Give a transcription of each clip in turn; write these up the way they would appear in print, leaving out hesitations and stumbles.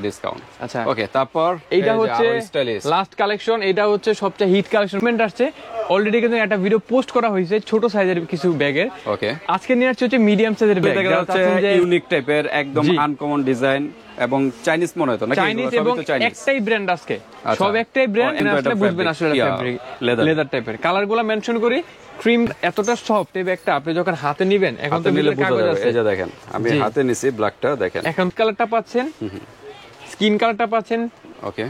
Discount. আচ্ছা ওকে, তারপর এইটা হচ্ছে লাস্ট কালেকশন, এটা হচ্ছে সবচেয়ে হিট কালেকশন আসছে। অলরেডি কিন্তু একটা ভিডিও পোস্ট করা হয়েছে ছোট সাইজের কিছু ব্যাগের। ওকে, আজকে নিয়ে আসছে হচ্ছে মিডিয়াম সাইজের ব্যাগ, দেখা যাচ্ছে ইউনিক টাইপের, একদম আনকমন ডিজাইন এবং চাইনিজ মনে হয় তো নাকি? চাইনিজ এবং একটাই ব্র্যান্ড আজকে, সব একটাই ব্র্যান্ড, আসলে বুঝবেন আসলে ফেব্রিক লেদার টাইপের। কালারগুলো মেনশন করি, ক্রিম এতটা সফট এই ব্যাগটা আপনি যখন হাতে নেবেন, এখন তো নিলে কাগজ আছে, এই যে দেখেন আমি হাতে নিছি ব্ল্যাকটা, দেখেন এখন কালারটা পাচ্ছেন, স্কিন কালারটা পাচ্ছেন, ওকে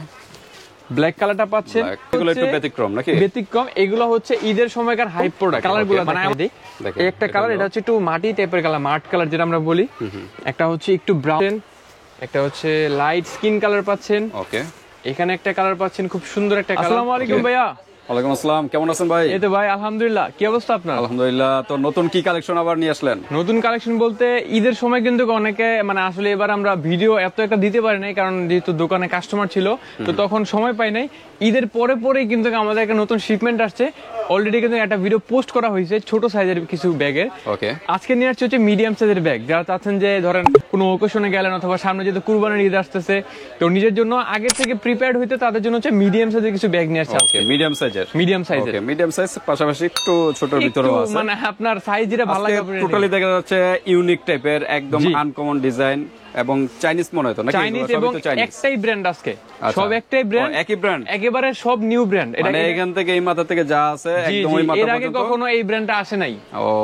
ব্ল্যাক কালারটা পাচ্ছেন। এগুলো একটু ব্যতিক্রম নাকি? ব্যতিক্রম, এগুলো হচ্ছে ঈদের সময়কার হাইপ প্রোডাক্ট। কালারগুলো মানে এই একটা কালার, এটা হচ্ছে একটু মাটি টাইপের কালার, মাঠ কালার যেটা আমরা বলি। একটা হচ্ছে একটু ব্রাউন, একটা হচ্ছে লাইট স্কিন কালার পাচ্ছেন। ওকে, এখানে একটা কালার পাচ্ছেন, খুব সুন্দর একটা কালার। আসসালামু আলাইকুম ভাইয়া। ওয়ালাইকুম আসসালাম, কেমন আছেন ভাই? এই তো ভাই আলহামদুলিল্লাহ, কি অবস্থা আপনার? আলহামদুলিল্লাহ। তো নতুন কি কালেকশন আবার নিয়ে আসলেন? নতুন কালেকশন বলতে ঈদের সময় কিন্তু অনেকে মানে আসলে এবার আমরা ভিডিও এত একটা দিতে পারি নাই, কারণ যেহেতু দোকানে কাস্টমার ছিল তো তখন সময় পাই নাই। ঈদের পরে পরেই কিন্তু আমাদের একটা নতুন শিপমেন্ট আসছে। অলরেডি কিন্তু একটা ভিডিও পোস্ট করা হয়েছে ছোট সাইজের কিছু ব্যাগের। ওকে, আজকে নিয়ে আসছে হচ্ছে মিডিয়াম সাইজের ব্যাগ। যারা চাচ্ছেন যে ধরেন কোনো ওকেশনে গেলেন অথবা সামনে যেহেতু কুরবানির ঈদ আসতেছে, তো নিজের জন্য আগে থেকে প্রিপেয়ার্ড হইতে তাদের জন্য হচ্ছে মিডিয়াম সাইজের কিছু ব্যাগ নিয়ে আসছে। ওকে, মিডিয়াম সাইজের, মিডিয়াম সাইজের, মিডিয়াম সাইজ পাশাপাশি একটু ছোটর ভিতরেও আছে, মানে আপনার সাইজ যেটা ভালো লাগে। টোটালি দেখা যাচ্ছে ইউনিক টাইপের, একদম আনকমন ডিজাইন এবং চাইনিজ মনে হয় তো নাকি? চাইনিজ এবং একটাই ব্র্যান্ড আজকে, সব একটাই ব্র্যান্ড, একই ব্র্যান্ড, একেবারে সব নিউ ব্র্যান্ড। মানে এখান থেকে এই মাথা থেকে যা আছে একদম ওই মাথা পর্যন্ত। এর আগে পর্যন্ত কখনো এই ব্র্যান্ডটা আসে নাই।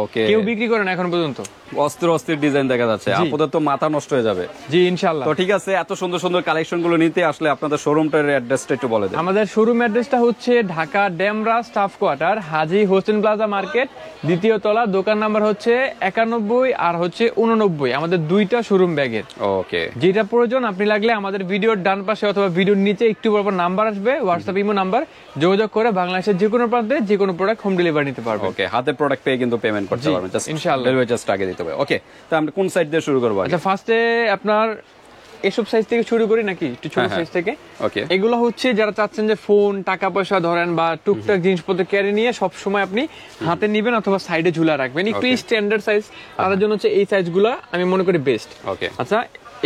ওকে, কেউ বিক্রি করে না এখন পর্যন্ত। অস্থির অস্থির ডিজাইন দেখা যাচ্ছে, আপনাদের তো মাথা নষ্ট হয়ে যাবে। জি ইনশাআল্লাহ। তো ঠিক আছে, এত সুন্দর সুন্দর কালেকশন গুলো নিতে আসলে আপনাদের শোরুমটার অ্যাড্রেসটা একটু বলে দেন। আমাদের শোরুম অ্যাড্রেসটা হচ্ছে ঢাকা ডেমরা স্টাফ কোয়ার্টার, হাজী হোসেন প্লাজা মার্কেট, দ্বিতীয় তলা। দোকান নাম্বার হচ্ছে 91 আর হচ্ছে 89। আমাদের দুইটা শোরুম ব্যাগের। ওকে, যেটা প্রয়োজন আপনি লাগলে আমাদের ভিডিওর ডান পাশে অথবা ভিডিওর নিচে একটু বরাবর নাম্বার আসবে, হোয়াটসঅ্যাপ ইমো নাম্বার, যোগাযোগ করে বাংলাদেশের যে কোনো প্রান্তে যে কোনো প্রোডাক্ট হোম ডেলিভারি নিতে পারবেন। ওকে, হাতে প্রোডাক্ট পেয়ে কিন্তু পেমেন্ট করতে পারবেন, জাস্ট ইনশাআল্লাহ ডেলিভারি জাস্ট আগে দিতে হবে। ওকে, তো আমরা কোন সাইড দিয়ে শুরু করব? আচ্ছা, ফার্স্টে আপনার এসব সাইজ থেকে শুরু করি নাকি একটু ছোট সাইজ থেকে? ওকে, এগুলো হচ্ছে যারা চাচ্ছেন যে ফোন, টাকা পয়সা ধরেন বা টুকটাক জিনিসপত্র ক্যারি নিয়ে সব সময় আপনি হাতে নেবেন অথবা সাইডে ঝুলা রাখবেন, একটু স্ট্যান্ডার্ড সাইজ, তাদের জন্য হচ্ছে এই সাইজগুলো আমি মনে করি বেস্ট। ওকে, আচ্ছা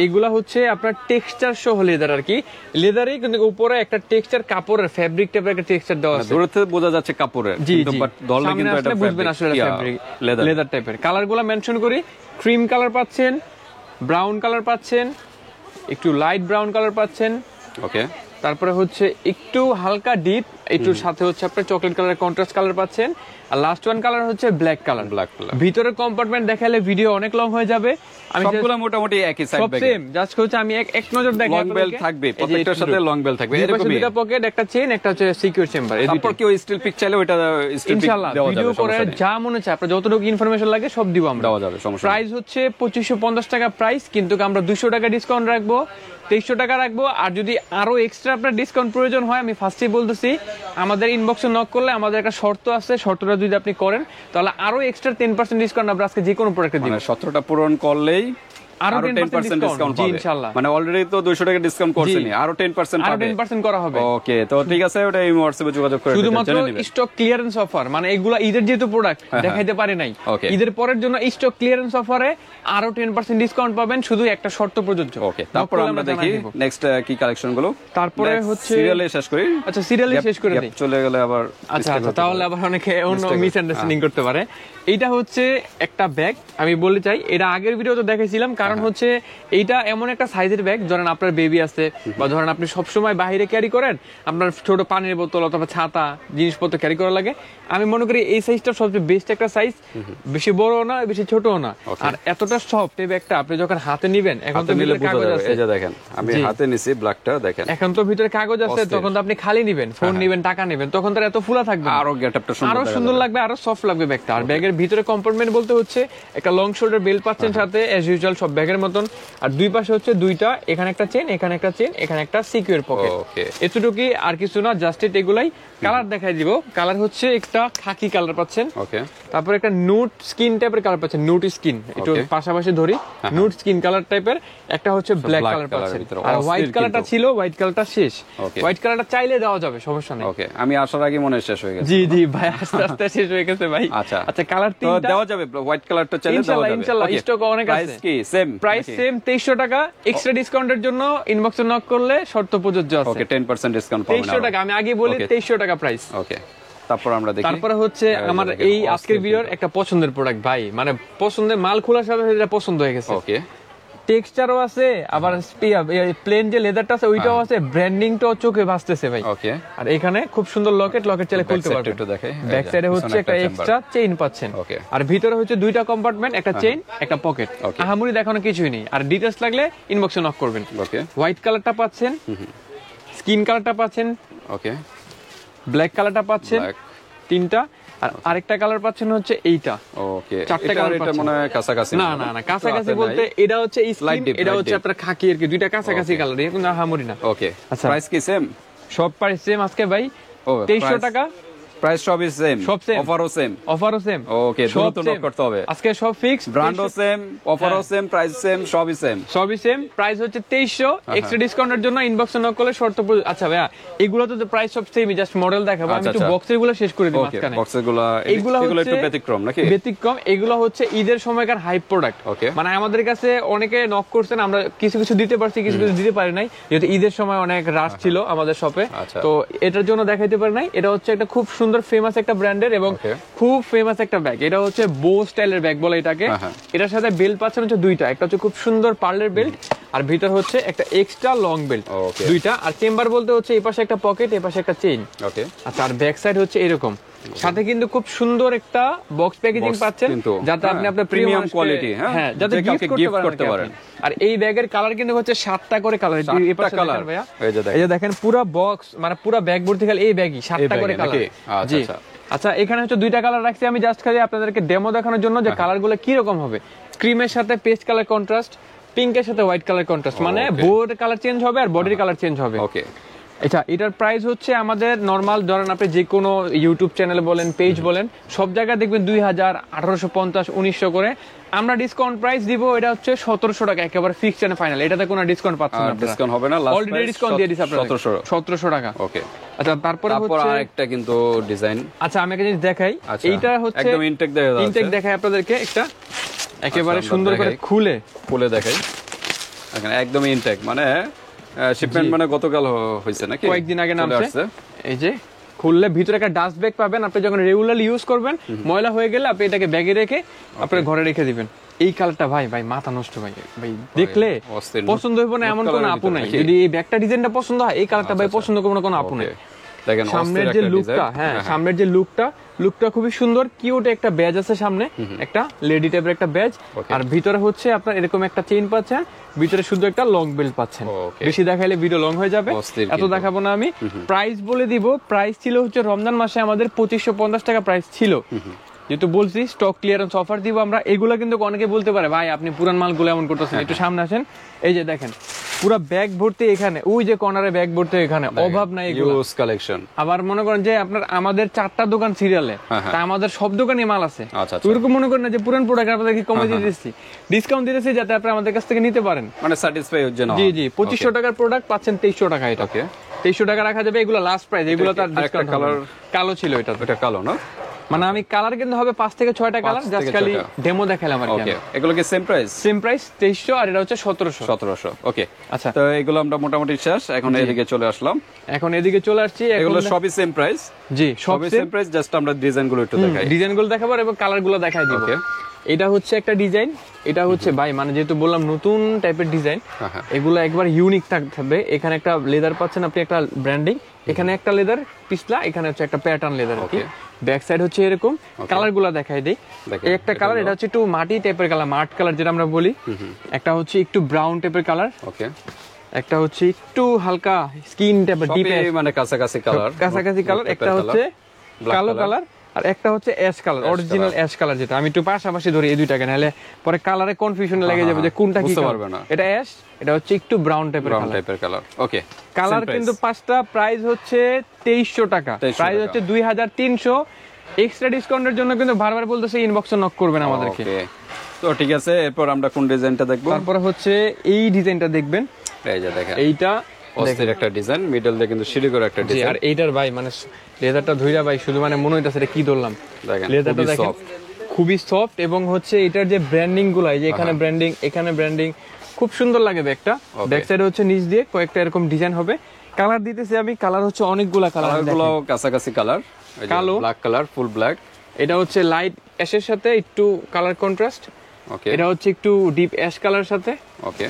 এইগুলা হচ্ছে আপনার টেক্সচার সহ লেদার, আর কি লেদারই কিন্তু উপরে একটা টেক্সচার, কাপড়ের ফেব্রিক টাইপের একটা টেক্সচার দেওয়া আছে। দূর থেকে বোঝা যাচ্ছে কাপড়ের, কিন্তু বাট ধরলে কিন্তু এটা বুঝবেন আসলে ফেব্রিক লেদার টাইপের। কালারগুলো মেনশন করি, ক্রিম কালার পাচ্ছেন, ব্রাউন কালার পাচ্ছেন, একটু লাইট ব্রাউন কালার পাচ্ছেন। ওকে, তারপরে হচ্ছে একটু হালকা ডিপ, একটু সাথে হচ্ছে আপনার চকলেট কালার কন্ট্রাস্ট কালার পাচ্ছেন। আর লাস্ট ওয়ান কালার হচ্ছে ব্ল্যাক কালার। ভিতরের কম্পার্টমেন্ট দেখালে ভিডিও অনেক লং হয়ে যাবে। আমি সবগুলো মোটামুটি একই সাইজ ব্যাগ, সেম জাস্ট হচ্ছে আমি এক নজর দেখাই। লং বেল থাকবে, প্রত্যেকটার সাথে লং বেল থাকবে, এরকমই দুটো পকেট, একটা চেইন, একটা হচ্ছে সিকিউর চেম্বার। তারপর কি ওই স্টিল পিক চাইলে ওটা স্টিল পিক ইনশাআল্লাহ দেওয়া যাবে, ভিডিও করে যা মনে চায় আপনার যতটুকু ইনফরমেশন লাগে সব দিব আমরা, দেওয়া যাবে, সমস্যা নেই। প্রাইস হচ্ছে 2550 টাকা প্রাইস, কিন্তু আমরা 200 টাকা ডিসকাউন্ট রাখবো, 2300 টাকা রাখবো। আর যদি আরো এক্সট্রা আপনার ডিসকাউন্ট প্রয়োজন হয়, আমি ফার্স্টেই বলতেছি আমাদের ইনবক্সে নক করলে আমাদের একটা শর্ত আছে, শর্তটা যদি আপনি করেন তাহলে আরো এক্সট্রা 10% ডিসকাউন্ট আমরা আজকে যে কোনো প্রোডাক্টে দিব। মানে 17টা পূরণ করলেই আরো 10% ডিসকাউন্ট পাবে ইনশাআল্লাহ। মানে অলরেডি তো 200 টাকা ডিসকাউন্ট করছেনই, আরো 10% পাবে, আরো 10% করা হবে। ওকে, তো ঠিক আছে, ওটা এই হোয়াটসঅ্যাপে যোগাযোগ করে শুধুমাত্র স্টক ক্লিয়ারেন্স অফার, মানে এগুলা ঈদের যেহেতু প্রোডাক্ট দেখাইতে পারি নাই, ঈদের পরের জন্য স্টক ক্লিয়ারেন্স অফারে আরো 10% ডিসকাউন্ট পাবেন, শুধু একটা শর্ত প্রযোজ্য। ওকে, তারপর আমরা দেখি নেক্সট কি কালেকশন গুলো। তারপরে হচ্ছে সিরিয়ালে শেষ করি। আচ্ছা সিরিয়ালে শেষ করে দেই, চলে গেলে আবার আচ্ছা তাহলে আবার অনেকে অন্য মিসআন্ডারস্ট্যান্ডিং করতে পারে। এইটা হচ্ছে একটা ব্যাগ, আমি বলতে চাই এটা আগের ভিডিওতে দেখাইছিলাম, কারণ হচ্ছে এইটা এমন একটা সাইজের ব্যাগ, ধরেন আপনার বেবি আছে বা ধরেন আপনি সবসময় বাইরে ক্যারি করেন, আপনার ছোট পানির বোতল অথবা ছাতা জিনিসপত্র ক্যারি করা লাগে, আমি মনে করি এই সাইজটা সবচেয়ে বেস্ট একটা সাইজ, বেশি বড়ও না বেশি ছোটও না, আর এতটা সফট এই ব্যাগটা আপনি যখন হাতে নেবেন, এখন তো ভিতরে কাগজ আছে, এই যে দেখেন আমি হাতে নিছি ব্ল্যাকটা, দেখেন এখন তো ভিতরে কাগজ আছে, তখন তো আপনি খালি নেবেন, ফোন নেবেন, টাকা নেবেন, তখন তো এত ফুলা থাকবে, আরো গেটআপটা আরো সুন্দর লাগবে, আরো সফট লাগবে ব্যাগটা। আর ব্যাগের ভিতরে কম্পার্টমেন্ট বলতে হচ্ছে একটা লং শোল্ডার বেল্ট পাচ্ছেন সাথে, এজ ইউজুয়াল সব ব্যাগের মতন, আর দুই পাশে হচ্ছে দুইটা, এখানে একটা চেন, এখানে একটা চেন, এখানে একটা সিকিউর পকেট, এতটুকুই আর কিছু না, জাস্ট এগুলাই। কালার দেখাই দিব, কালার হচ্ছে একটা খাকি কালার পাচ্ছেন, ওকে, তারপর একটা নুট স্কিন টাইপের কালার পাচ্ছেন, নুট স্কিন, একটু পাশাপাশি ধরি, নুট স্কিন কালার টাইপের, একটা হচ্ছে ব্ল্যাক কালার পাচ্ছেন, আর হোয়াইট কালারটা ছিল, হোয়াইট কালারটা শেষ, হোয়াইট কালারটা চাইলে দেওয়া যাবে, সমস্যা নেই। ওকে, আমি আসার আগে মনে শেষ হয়ে গেছে। জি জি ভাই, আস্তে আস্তে শেষ হয়ে গেছে ভাই। আচ্ছা আচ্ছা, কালার তিনটা দেওয়া যাবে, হোয়াইট কালারটা চাইলে দেওয়া যাবে, ইনশাআল্লাহ স্টক অনেক আছে। প্রাইস কি সেম সেম প্রাইস সেম 2300 টাকা। এক্সট্রা ডিসকাউন্টের জন্য ইনবক্সে নক করলে শর্ত প্রযোজ্য আছে। ওকে 10% ডিসকাউন্ট পাবেন 2300 টাকা, আমি আগে বলি 2300 টাকা প্রাইস। ওকে তারপর আমরা দেখি। তারপরে হচ্ছে আমার এই আজকের ভিডিওর একটা পছন্দের প্রোডাক্ট ভাই, মানে পছন্দের মাল খোলার সাথে সাথে এটা পছন্দ হয়ে গেছে। ওকে টেক্সচারও আছে, আবার প্লেন যে লেদারটা আছে ওইটাও আছে, ব্র্যান্ডিংটাও চোখে ভাসতেছে ভাই। ওকে আর এখানে খুব সুন্দর লকেট চাইলে খুলতে পারবেন। একটু দেখাই, ব্যাক সাইডে হচ্ছে একটা এক্সট্রা চেইন পাচ্ছেন। ওকে আর ভিতরে হচ্ছে দুইটা কম্পার্টমেন্ট, একটা চেইন একটা পকেট। আহামরি দেখানো কিছুই নেই। আর ডিটেইলস লাগলে ইনবক্সে নক করবেন। ওকে হোয়াইট কালারটা পাচ্ছেন, স্কিন কালারটা পাচ্ছেন, ওকে ব্ল্যাক কালারটা পাচ্ছেন, তিনটা। আর আরেকটা কালার পাচ্ছেন হচ্ছে এইটা। ওকে চারটা কালার এটা মনে হয় কাছাকাছি না না না, কাছাকাছি বলতে এটা হচ্ছে স্লাইড, এটা হচ্ছে আপনার খাকি আর কি, দুইটা কাছাকাছি কালার, এরকম না হামরি না। ওকে আচ্ছা প্রাইস কি সেম? সব প্রাইস সেম আজকে ভাই, 2300 টাকা। প্রাইস সবই সেম, সব সেম, অফারও সেম। অফারও সেম। ওকে দ্রুত নক করতে হবে আজকে সব ফিক্স, ব্র্যান্ডও সেম, অফারও সেম, প্রাইস সেম, সবই সেম। সবই সেম। প্রাইস হচ্ছে 2300। এক্সট্রা ডিসকাউন্টের জন্য ইনবক্সে নক করলে শর্ত। আচ্ছা ভাইয়া এগুলো তো প্রাইস সব সেমই, জাস্ট মডেল দেখাবো। আমি একটু বক্সের গুলো শেষ করে দিই মাঝখানে। বক্সগুলো এগুলো একটু ব্যতিক্রম নাকি? ব্যতিক্রম। এগুলো হচ্ছে ঈদের সময়কার হাইপ প্রোডাক্ট। মানে আমাদের কাছে অনেকে নক করছেন, আমরা কিছু কিছু দিতে পারছি, কিছু কিছু দিতে পারি নাই, যেহেতু ঈদের সময় অনেক রাশ ছিল আমাদের শপে, তো এটার জন্য দেখাইতে পারি নাই। এটা হচ্ছে একটা খুব সুন্দর ফেমাস একটা ব্র্যান্ডের এবং খুব ফেমাস একটা ব্যাগ। এটা হচ্ছে বো স্টাইলের ব্যাগ বলে এটাকে। এটার সাথে বেল্ট পাচ্ছেন হচ্ছে দুইটা, একটা হচ্ছে খুব সুন্দর পার্লের বেল্ট, আর ভিতর হচ্ছে একটা এক্সট্রা লং বেল্ট, দুইটা। আর চেম্বার বলতে হচ্ছে এই পাশে একটা পকেট, এই পাশে একটা চেইন। ওকে আচ্ছা, আর ব্যাক সাইড হচ্ছে এরকম, সাথে কিন্তু খুব সুন্দর একটা বক্স প্যাকেজিং পাচ্ছেন, যাতে আপনি আপনার প্রিমিয়াম কোয়ালিটি, হ্যাঁ, যাতে গিফট করতে পারেন। আর এই ব্যাগের কালার কিন্তু হচ্ছে 7টা করে কালার। এই পাশে কালার ভাইয়া, এই যে দেখেন পুরো বক্স, মানে পুরো ব্যাগ ভর্তি খালি এই ব্যাগই 7টা করে কালার। জি আচ্ছা, এখানে হচ্ছে দুইটা কালার রাখছি আমি জাস্ট খালি আপনাদেরকে ডেমো দেখানোর জন্য যে কালারগুলো কি রকম হবে। ক্রিমের সাথে পেস্ট কালার কন্ট্রাস্ট, পিঙ্কের সাথে হোয়াইট কালার কন্ট্রাস্ট, মানে বোর্ড কালার চেঞ্জ হবে আর বডির কালার চেঞ্জ হবে। ওকে আচ্ছা, এটার প্রাইস হচ্ছে আমাদের নরমাল, ধরেন আপনি যে কোনো ইউটিউব চ্যানেল বলেন, পেজ বলেন, সব জায়গায় দেখবেন 2000, 1850, 1900 করে। আমরা ডিসকাউন্ট প্রাইস দিব, এটা হচ্ছে 1700 টাকা, একেবারে ফিক্সড এন্ড ফাইনাল। এটাতে কোনো ডিসকাউন্ট পাচ্ছেন না, ডিসকাউন্ট হবে না, অলরেডি ডিসকাউন্ট দিয়ে দিছি আপনাদের 1700 টাকা। ওকে আচ্ছা, তারপরে হচ্ছে আরেকটা কিন্তু ডিজাইন। আচ্ছা আমি একটা জিনিস দেখাই, এইটা হচ্ছে একদম ইনটেক দেখাই আপনাদেরকে, একটা একেবারে সুন্দর করে খুলে দেখাই। এখানে একদম ইনটেক, মানে শিপমেন্ট মানে গতকাল হইছে নাকি, কয়েকদিন আগে নামছে। এই যে খুললে ভিতরে একটা ডাস্ট ব্যাগ পাবেন, আপনি যখন রেগুলারলি ইউজ করবেন, ময়লা হয়ে গেলে আপনি এটাকে ব্যাগে রেখে আপনার ঘরে রেখে দিবেন। এই কালারটা ভাই মাথা নষ্ট ভাই, দেখলে পছন্দ হইব না এমন কোনো আপু নাই। যদি এই ব্যাগটা ডিজাইনটা পছন্দ হয়, এই কালারটা ভাই পছন্দ করবো না কোনো আপু নাই। সামনের যে লুকটা, হ্যাঁ সামনের যে লুকটা খুবই সুন্দর, কিউট একটা ব্যাজ আছে সামনে, একটা লেডি টাইপের একটা ব্যাজ। আর ভিতরে হচ্ছে আপনার এরকম একটা চেইন পাচ্ছেন, ভিতরে শুধু একটা লং বেল্ট পাচ্ছেন। বেশি দেখাইলে ভিডিও লং হয়ে যাবে, এত দেখাবো না আমি। প্রাইস বলে দিব, প্রাইস ছিল হচ্ছে রমজান মাসে আমাদের 2550 টাকা প্রাইস ছিল, যেহেতু বলছি স্টক ক্লিয়ারেন্স অফার দিব আমরা। এগুলো কিন্তু অনেকে বলতে পারে ভাই আপনি পুরান মালগুলো এমন করতেছেন, একটু সামনে আসেন। এই যে দেখেন পুরো ব্যাগ ভর্তি, এখানে ওই যে কর্নারে ব্যাগ ভর্তি, এখানে অভাব নাই ইউজ কালেকশন। আবার মনে করেন যে আপনার আমাদের 4টা দোকান সিরিয়ালে, তা আমাদের সব দোকানে মাল আছে। ওইরকম মনে করেন না যে পুরান প্রোডাক্ট আপনাদেরকে কমে দিতেছি, ডিসকাউন্ট দিতেছি যাতে আপনি আমাদের কাছ থেকে নিতে পারেন, মানে স্যাটিসফাই হচ্ছে না। জি 2500 টাকার প্রোডাক্ট পাচ্ছেন 2300 টাকা। এটা 2300 টাকা রাখা যাবে, এগুলো লাস্ট প্রাইস। এগুলো তার ডিসকাউন্ট কালার কালো ছিল, এটা কালো না, মানে আমি কালার কিন্তু হবে 5 থেকে 6টা কালার, জাস্ট খালি ডেমো দেখালাম আর কি। এগুলো কি সেম প্রাইস? 2300, আর এটা হচ্ছে 1700। ওকে আচ্ছা, তো এগুলো আমরা মোটামুটি শেষ। এখন এদিকে চলে আসলাম, এদিকে চলে আসছি। এগুলো সবই সেম প্রাইস? জি সবই সেম প্রাইস, জাস্ট আমরা ডিজাইনগুলো একটু দেখাই, ডিজাইনগুলো দেখাবো এবং কালারগুলো দেখাই দিব। এটা হচ্ছে একটা ডিজাইন, এটা হচ্ছে ভাই মানে যেহেতু বললাম নতুন টাইপের ডিজাইন, এগুলো একবার ইউনিক থাকবে। এখানে একটা লেদার পাচ্ছেন আপনি, একটা ব্র্যান্ডিং, এখানে একটা লেদার পিছলা, এখানে হচ্ছে একটা প্যাটার্ন লেদার। ওকে ব্যাক সাইড হচ্ছে এরকম। কালারগুলো দেখাই দেই, একটা কালার এটা হচ্ছে একটু মাটি টাইপের কালার, মাঠ কালার যেটা আমরা বলি। একটা হচ্ছে একটু ব্রাউন টাইপের কালার। ওকে একটা হচ্ছে একটু হালকা স্কিন টাইপের, ডিপ মানে কাছাকাছি কালার। একটা হচ্ছে কালো কালার, আর একটা হচ্ছে ash colour, original ash colour, যেটা আমি একটু পাশাপাশি ধরি এই দুইটাকে, নাহলে পরে কালারে কনফিউশন লেগে যাবে যে কোনটা কি পারবে না। এটা অ্যাশ, এটা হচ্ছে একটু ব্রাউন টাইপের কালার। ওকে কালার কিন্তু 5টা, প্রাইস হচ্ছে 2300 টাকা, প্রাইস হচ্ছে 2300। এক্সট্রা ডিসকাউন্টের জন্য কিন্তু বারবার বলতেছে ইনবক্সে নক করবেন আমাদেরকে। তো ঠিক আছে, এরপর আমরা কোন ডিজাইনটা দেখবো? তারপর হচ্ছে এই ডিজাইনটা দেখবেন, এই যে দেখেন এইটা অস্থির একটা ডিজাইন, মিডল দিয়ে কিন্তু সিঁড়ি করে একটা ডিজাইন। আর এইটার ভাই মানে লেদারটা ধইরা ভাই শুধু মানে মনে হইতাছে এটা কি ধরলাম, লেদারটা দেখেন খুবই সফট এবং হচ্ছে এটার যে ব্র্যান্ডিং গুলো এই যে এখানে ব্র্যান্ডিং এখানে ব্র্যান্ডিং খুব সুন্দর লাগে ব্যাগটা। ব্যাক সাইডে হচ্ছে নিচ দিয়ে কয়েকটা এরকম ডিজাইন হবে। কালার দিতেছি আমি, কালার হচ্ছে অনেকগুলা কালার, গুলো কাছাকাছি কালার, কালো, ব্ল্যাক কালার, ফুল ব্ল্যাক। এটা হচ্ছে লাইট অ্যাশের সাথে একটু কালার কন্ট্রাস্ট। ওকে, এটা হচ্ছে একটু ডিপ অ্যাশ কালার সাথে। ওকে,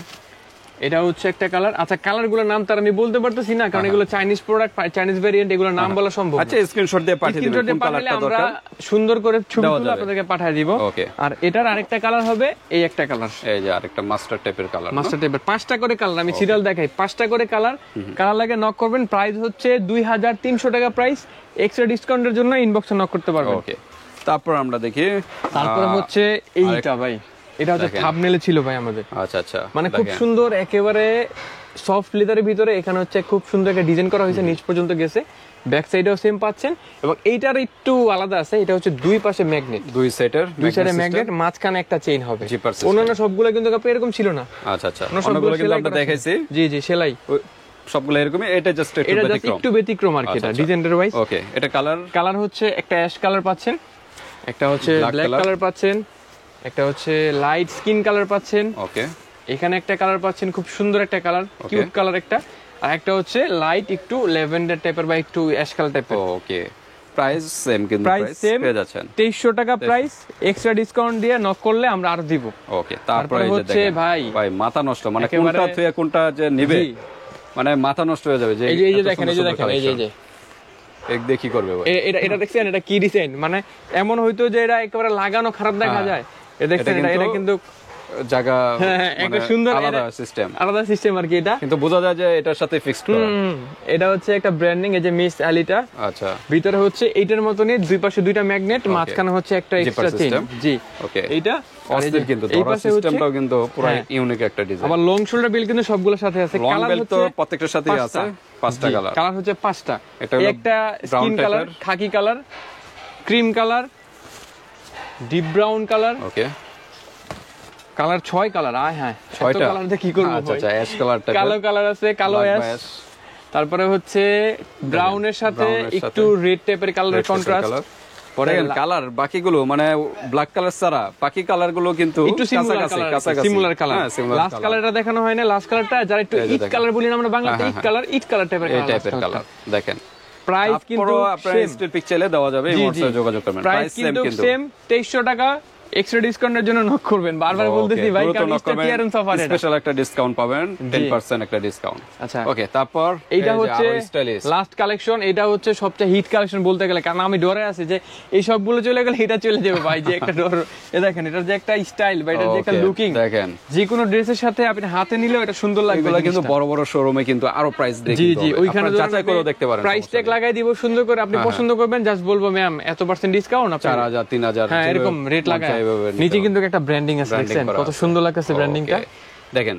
এটা হচ্ছে একটা কালার। আচ্ছা, কালারগুলোর নাম তার আমি বলতে পারতেছি না, কারণ এগুলো চাইনিজ প্রোডাক্ট, চাইনিজ ভেরিয়েন্ট, এগুলোর নাম বলা সম্ভব না। আচ্ছা, স্ক্রিনশট দিয়ে পাঠিয়ে দিবেন কোন কালারটা আমরা দরকার, সুন্দর করে ছবি তুলে আপনাদেরকে পাঠিয়ে দিব। ওকে। আর এটার আরেকটা কালার হবে এই একটা কালার, এই যে আরেকটা মাস্টার টাইপের কালার, মাস্টার টাইপের। 5টা করে কালার, আমি সিরিয়াল দেখাই, 5টা করে কালার। কালার লাগে নক করবেন। প্রাইস হচ্ছে 2300 টাকা প্রাইস। এক্সট্রা ডিসকাউন্টের জন্য ইনবক্সে নক করতে পারবেন। ওকে, তারপর আমরা দেখি, তারপর হচ্ছে এইটা ভাই, এটা হচ্ছে থাম্বনেলে ছিল ভাই আমাদের। আচ্ছা আচ্ছা, মানে খুব সুন্দর, একেবারে সফট লেদারের ভিতরে এখানে হচ্ছে খুব সুন্দর একটা ডিজাইন করা হয়েছে, নিচ পর্যন্ত গেছে। ব্যাক সাইডেও সেম পাচ্ছেন, এবং এইটার একটু আলাদা আছে, এটা হচ্ছে দুই পাশে ম্যাগনেট, দুই সাইডে ম্যাগনেট, মাঝখানে একটা চেইন হবে। Zipper system. অন্যান্য সবগুলো কিন্তু আপনি এরকম ছিল না। আচ্ছা আচ্ছা, সবগুলো কিন্তু আমরা দেখাইছি। জি জি, সেলাই সবগুলো এরকমই, এটা জাস্ট একটু ব্যতিক্রম আর কি, এটা ডিজাইনের ওয়াইজ। ওকে, এটা কালার হচ্ছে একটা অ্যাশ কালার পাচ্ছেন, একটা হচ্ছে ব্ল্যাক কালার পাচ্ছেন, একটা হচ্ছে লাইট স্কিন কালার পাচ্ছেন। ওকে, এখানে একটা কালার পাচ্ছেন, খুব সুন্দর একটা কালার, কিউট কালার একটা। আর একটা হচ্ছে লাইট একটু ল্যাভেন্ডার টাইপের বা একটু অ্যাশ কালার টাইপের। ওকে, প্রাইস সেম, কিন্তু প্রাইস পেয়ে যাচ্ছেন 2300 টাকা প্রাইস। এক্সট্রা ডিসকাউন্ট দিয়ে নক করলে আমরা আর দিব। ওকে, তারপরে হচ্ছে ভাই মাথা নষ্ট, মানে কোনটা থেকে কোনটা যে নেবে, মানে মাথা নষ্ট হয়ে যাবে। যে এই যে দেখেন, এই যে দেখেন, এই যে এক দেখি করবে ভাই, এটা দেখছেন, এটা কি ডিজাইন, মানে এমন হয়তো যে এটা একেবারে লাগানো খারাপ দেখা যায়। এটা দেখছেন, এটা কিন্তু জায়গা একটা সুন্দর আলাদা সিস্টেম আর কি। এটা কিন্তু বোঝা যায় যে এটার সাথে ফিক্সড করা। এটা হচ্ছে একটা ব্র্যান্ডিং, এই যে মিস আলিটা। আচ্ছা, ভিতরে হচ্ছে এইটার মতনই দুই পাশে দুইটা ম্যাগনেট, মাঝখানে হচ্ছে একটা এক্সট্রা চেইন। জি, ওকে, এইটা অস্থির, কিন্তু ধরা সিস্টেমটাও কিন্তু পুরো ইউনিক একটা ডিজাইন। আবার লং শোল্ডার বেল্ট কিন্তু সবগুলোর সাথে আছে। কালার তো প্রত্যেকটার সাথেই আছে, 5টা কালার। কালার হচ্ছে 5টা, একটা স্কিন কালার, খাকি colour, cream colour, deep brown colour. Okay, colour 6 colour. হ্যাঁ, 6টা কালার দিয়ে কি করব? আচ্ছা আচ্ছা, অ্যাশ কালারটা, কালো কালার আছে, কালো অ্যাশ, তারপরে হচ্ছে ব্রাউনের সাথে একটু রেড টাইপের কালারের কন্ট্রাস্ট। পরে কালার বাকিগুলো মানে ব্ল্যাক কালার ছাড়া বাকি কালার গুলো কিন্তু একটু সিমিলার কালার। লাস্ট কালারটা দেখানো হয় না, লাস্ট কালারটা যারা একটু ইট কালার বলি না আমরা বাংলাতে, ইট কালার টাইপের কালার দেখেন। প্রাইস কিন্তু আপনারা স্টিল পিকচারে দেওয়া যাবে, ইমোশনাল যোগাযোগ করবেন। প্রাইস কিন্তু সেম 2300 টাকা। এক্সট্রা ডিসকাউন্টের জন্য নক করবেন, বারবার বলতেছি ভাই, কারণ এটা ক্লিয়ারেন্স অফার, এটা স্পেশাল একটা ডিসকাউন্ট পাবেন, 10% একটা ডিসকাউন্ট। আচ্ছা, ওকে, তারপর এইটা হচ্ছে লাস্ট কালেকশন। এটা হচ্ছে সবচেয়ে হিট কালেকশন বলতে গেলে, কারণ আমি ডরে আছি যে এই সবগুলো চলে গেলে এটা চলে যাবে ভাই, যে একটা ডর। এই দেখেন, এটার যে একটা স্টাইল বা এটার যে একটা লুকিং দেখেন, যে কোনো ড্রেসের সাথে আপনি হাতে নিলেও এটা সুন্দর লাগবে। এগুলো কিন্তু বড় বড় শোরুমে কিন্তু আরো প্রাইস দেখতে জি জি, ওইখানে যাচাই করে দেখতে পারেন, প্রাইস ট্যাগ লাগাই দিব সুন্দর করে, আপনি পছন্দ করবেন, জাস্ট বলবো ম্যাম এত % ডিসকাউন্ট, 4000 3000 হ্যাঁ এরকম রেট লাগায়। নিচে কিন্তু একটা ব্র্যান্ডিং আছে, দেখছেন কত সুন্দর লাগছে ব্র্যান্ডিংটা। দেখেন,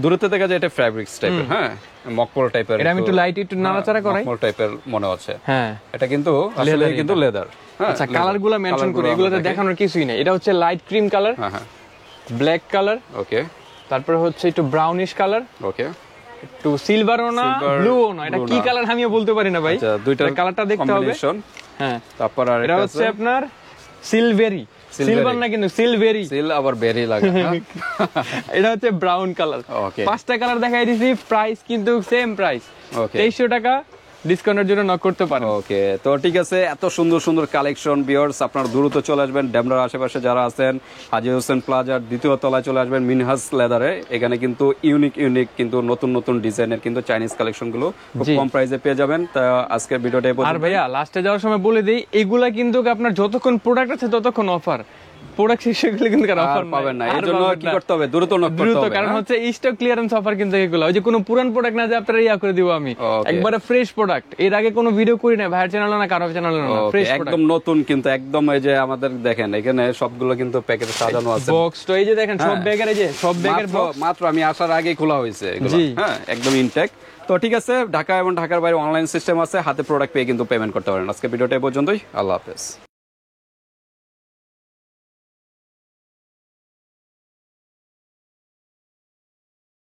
দূরত্ব দেখা যায় এটা ফ্যাব্রিক্স টাইপের, হ্যাঁ মকপল টাইপের। এটা আমি একটু লাইট একটু নাড়াচাড়া করাই, মকপল টাইপের মনে হচ্ছে। হ্যাঁ, এটা কিন্তু আসলে কিন্তু লেদার। আচ্ছা, কালারগুলো মেনশন করি, এগুলোতে দেখানোর কিছুই নাই। এটা হচ্ছে লাইট ক্রিম কালার, হ্যাঁ হ্যাঁ, ব্ল্যাক কালার, ওকে, তারপরে হচ্ছে একটু ব্রাউনিশ কালার, ওকে, একটু সিলভারও না ব্লুও না, এটা কি কালার আমিও বলতে পারি না ভাই। আচ্ছা, দুইটা কালারটা দেখতে হবে। হ্যাঁ, তারপর আর এটা হচ্ছে আপনার সিলভারি, সিলভার না কিন্তু সিলভারি, সিল আবার বেরি লাগে। এটা হচ্ছে ব্রাউন কালার। ওকে, 5টা কালার দেখাই দিছি, প্রাইস কিন্তু সেম প্রাইস, 2300 টাকা। ডিসকাউন্টের জন্য নক করতে পারেন। ওকে, তো ঠিক আছে, এত সুন্দর সুন্দর কালেকশন ভিউয়ার্স, আপনারা দ্রুত চলে আসবেন ডেমরার আশেপাশে যারা আছেন, হাজী হোসেন প্লাজার 2য় তলায় চলে আসবেন মিনহাজ লেদারে। এখানে কিন্তু ইউনিক কিন্তু নতুন নতুন ডিজাইনের কিন্তু চাইনিজ কালেকশন গুলো খুব কম প্রাইসে পেয়ে যাবেন। তা আজকের ভিডিওটা এই পর্যন্ত। আর ভাইয়া লাস্টে যাওয়ার সময় বলে দেই, এগুলা কিন্তু আপনার যতক্ষণ প্রোডাক্ট আছে ততক্ষণ অফার, প্রোডাক্ট শেষ হয়ে গেলে কিন্তু অফার পাবেন না। এর জন্য কি করতে হবে? দ্রুত নক করতে হবে, কারণ হচ্ছে স্টক ক্লিয়ারেন্স অফার কিন্তু এগুলো, ওই যে কোনো পুরান প্রোডাক্ট না যে আপনারা ইয়া করে দিব আমি, একবারে ফ্রেশ প্রোডাক্ট। এর আগে কোনো ভিডিও করি না ভাইয়ের চ্যানেলে না কারো চ্যানেলে না, ফ্রেশ একদম নতুন কিন্তু একদম। এই যে আমাদের দেখেন এখানে সবগুলো কিন্তু প্যাকেটে সাজানো আছে, বক্স তো এই যে দেখেন সব ব্যাগের, এই যে সব ব্যাগের মাত্র আমি আসার আগেই খোলা হয়েছে এগুলো, হ্যাঁ একদম ইনটেক। তো ঠিক আছে, ঢাকা এবং ঢাকার বাইরে অনলাইন সিস্টেম আছে, হাতে প্রোডাক্ট পেয়ে কিন্তু পেমেন্ট করতে পারেন। আজকে ভিডিওটা এই পর্যন্তই, আল্লাহ হাফেজ।